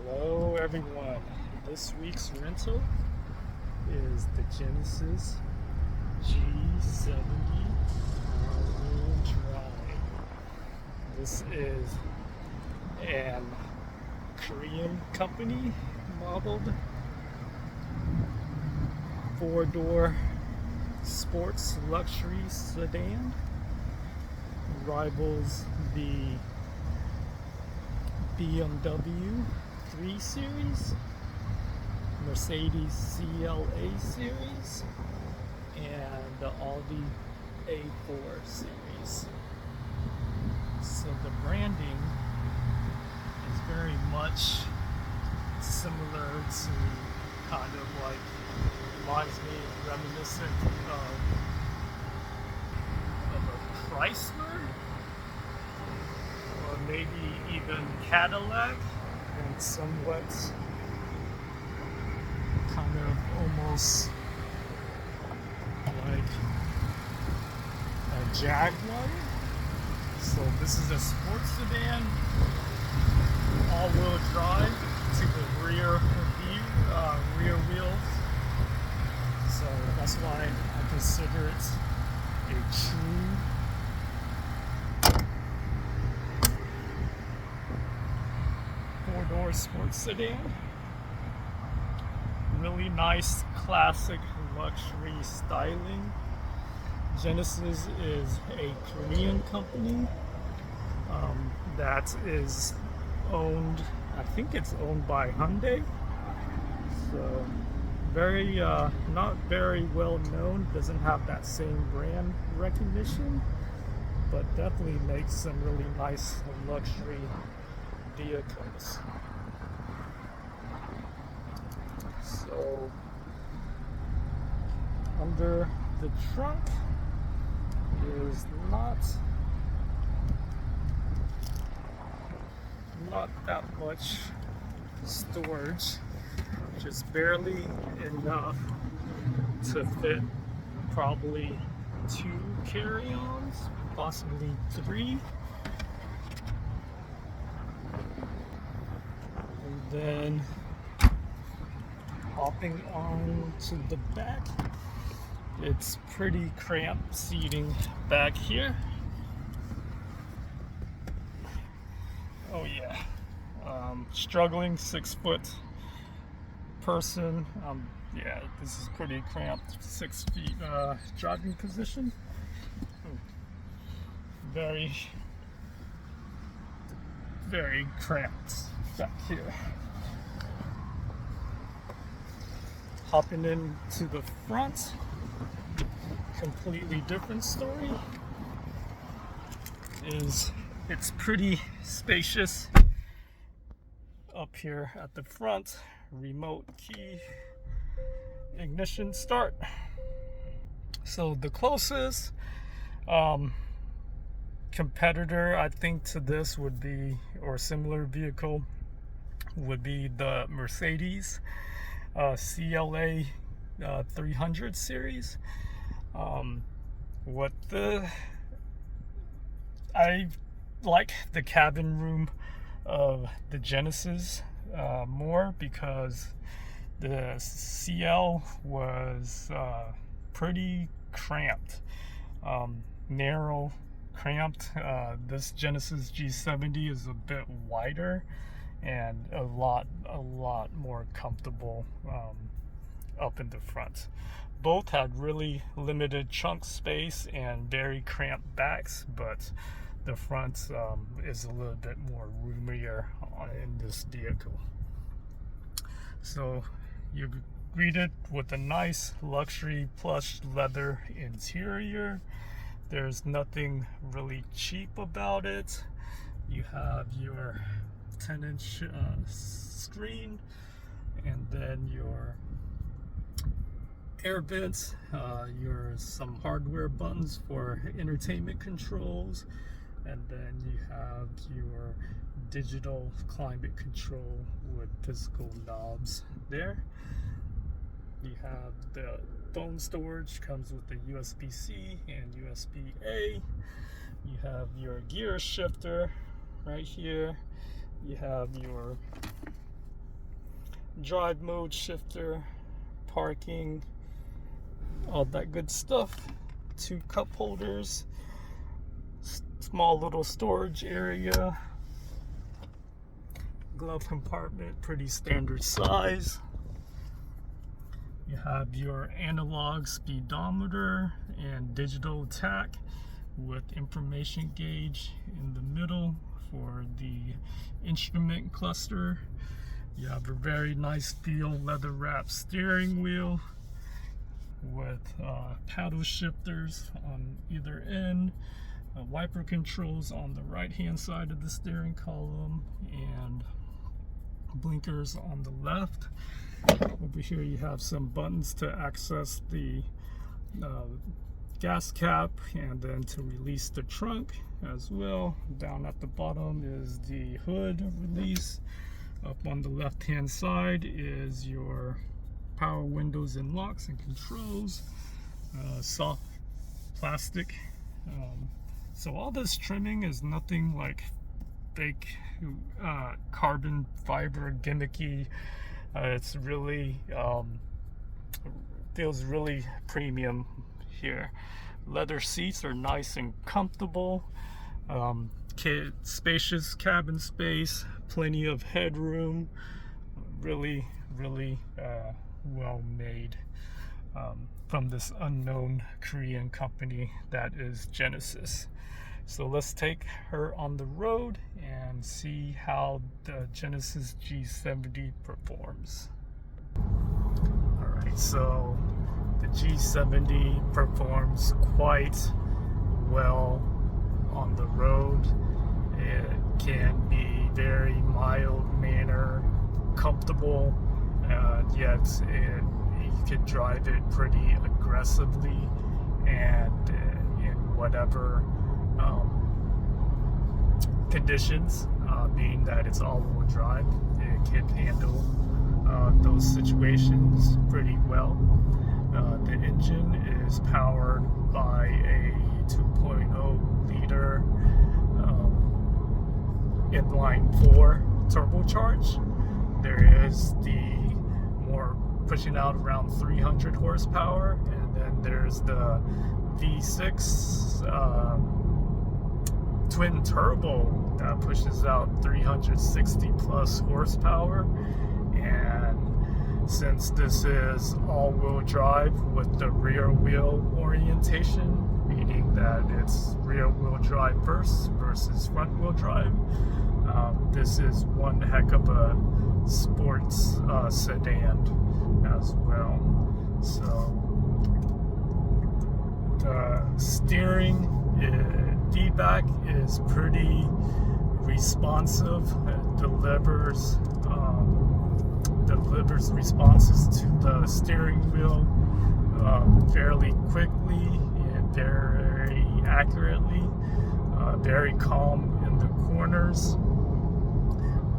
Hello everyone. This week's rental is the Genesis G70 all-wheel drive. This is an Korean company modeled four-door sports luxury sedan. Rivals the BMW 3 Series, Mercedes CLA Series, and the Audi A4 Series. So the branding is very much similar to kind of like, reminds me, reminiscent of a Chrysler, or maybe even Cadillac, and somewhat kind of almost like a Jaguar. So this is a sports sedan, all-wheel drive to the rear wheels. So that's why I consider it a true four-door sports sedan. Really nice classic luxury styling. Genesis is a Korean company that is owned, I think it's owned by Hyundai. So very not very well known, doesn't have that same brand recognition, but definitely makes some really nice luxury vehicles. So under the trunk is not that much storage, just barely enough to fit probably 2 carry-ons, possibly 3. And then hopping on to the back, it's pretty cramped seating back here. Oh yeah, struggling 6-foot person. Yeah, this is pretty cramped. 6 feet driving position. Very cramped back here. Hopping into the front, completely different story. It's pretty spacious up here at the front. Remote key ignition start. So the closest competitor I think to this would be, or similar vehicle would be, the Mercedes CLA 300 series. I like the cabin room of the Genesis more, because the CL was pretty cramped, narrow, cramped. This Genesis G70 is a bit wider and a lot more comfortable up in the front. Both had really limited trunk space and very cramped backs, but the front is a little bit more roomier in this vehicle. So you're greeted with a nice luxury plush leather interior. There's nothing really cheap about it. You have your 10-inch screen, and then your air vents, some hardware buttons for entertainment controls, and then you have your digital climate control with physical knobs there. You have the phone storage, comes with the USB-C and USB-A. You have your gear shifter right here. You have your drive mode shifter, parking, all that good stuff. 2 cup holders, small little storage area, glove compartment, pretty standard size. You have your analog speedometer and digital tach with information gauge in the middle for the instrument cluster. You have a very nice feel leather wrapped steering wheel with paddle shifters on either end, wiper controls on the right hand side of the steering column, and blinkers on the left. Over here you have some buttons to access the gas cap and then to release the trunk as well. Down at the bottom is the hood release. Up on the left hand side is your power windows and locks and controls. Soft plastic. So all this trimming is nothing like fake carbon fiber gimmicky. It's really feels really premium here. Leather seats are nice and comfortable. Spacious cabin space, plenty of headroom. Really well made from this unknown Korean company that is Genesis. So let's take her on the road and see how the Genesis G70 performs. Alright, so the G70 performs quite well on the road. It can be very mild manner, comfortable, yet you can drive it pretty aggressively, and in whatever conditions, being that it's all-wheel drive, it can handle those situations pretty well. The engine is powered by a 2.0 liter inline-4 turbocharge. There is the more pushing out around 300 horsepower, and then there's the V6 twin turbo that pushes out 360 plus horsepower. And since this is all-wheel drive with the rear wheel orientation, meaning that it's rear wheel drive first versus front wheel drive, this is one heck of a sports sedan as well. So the steering feedback is pretty responsive. It delivers responses to the steering wheel fairly quickly and very accurately. Very calm in the corners.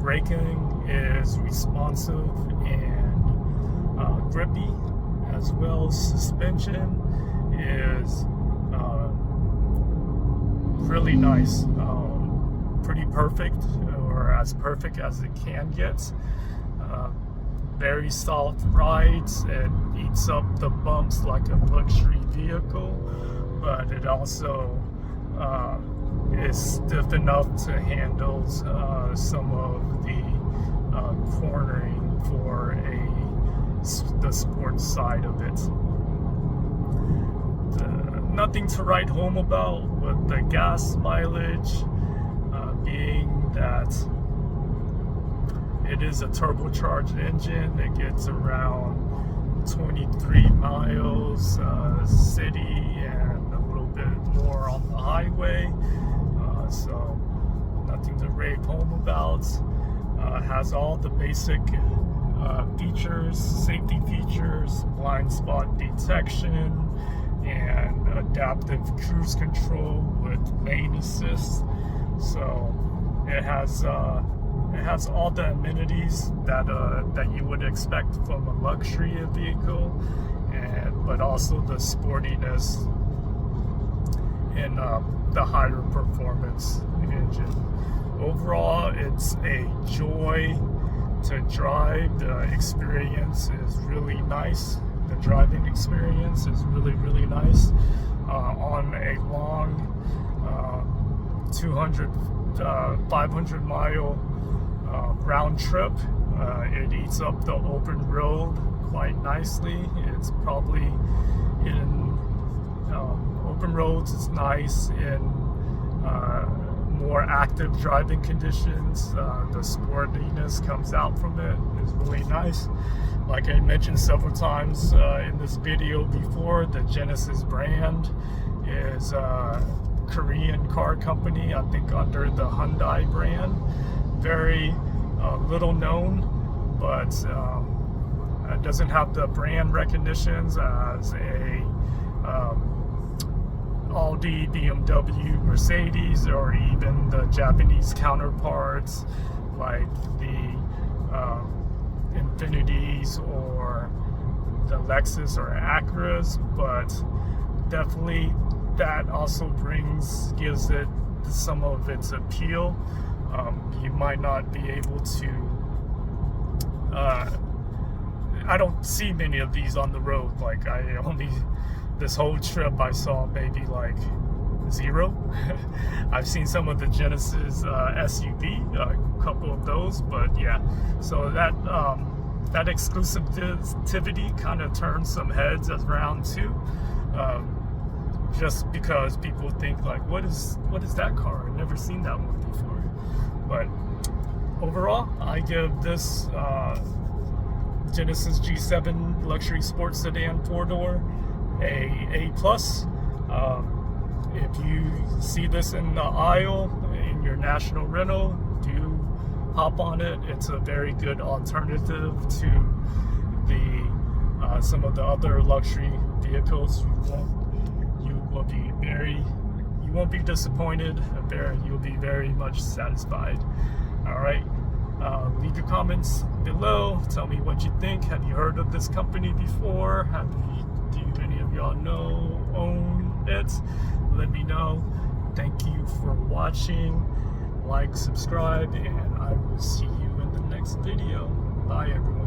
Braking is responsive and grippy as well. Suspension is really nice, pretty perfect, or as perfect as it can get. Very soft rides. It eats up the bumps like a luxury vehicle, but it also is stiff enough to handle some of the cornering for the sports side of it. Nothing to write home about with the gas mileage, being that it is a turbocharged engine. It gets around 23 miles city and a little bit more on the highway, so nothing to rave home about. Has all the basic features, safety features, blind spot detection, and adaptive cruise control with lane assist. So it has all the amenities that you would expect from a luxury vehicle, but also the sportiness and the higher performance engine. Overall, it's a joy to drive. The experience is really nice. The driving experience is really nice. On a long 500 mile round trip, it eats up the open road quite nicely. It's probably in open roads, it's nice. In more active driving conditions, the sportiness comes out from it. It's really nice. Like I mentioned several times in this video before, the Genesis brand is a Korean car company, I think under the Hyundai brand. Very little known, but it doesn't have the brand recognitions as a Audi, BMW, Mercedes, or even the Japanese counterparts like the Infinities or the Lexus or Acuras, but definitely that also gives it some of its appeal. You might not be able to I don't see many of these on the road. Like this whole trip I saw maybe like 0. I've seen some of the Genesis SUV, a couple of those, but yeah. So that exclusivity kind of turned some heads around too, just because people think like, what is that car? I've never seen that one before. But overall, I give this Genesis G7 luxury sports sedan 4-door a plus. If you see this in the aisle in your national rental, do hop on it. It's a very good alternative to the some of the other luxury vehicles. You won't be disappointed. You'll be very much satisfied. All right. Leave your comments below. Tell me what you think. Have you heard of this company before? Do any of y'all own it? Let me know. Thank you for watching. Like, subscribe, and I will see you in the next video. Bye, everyone.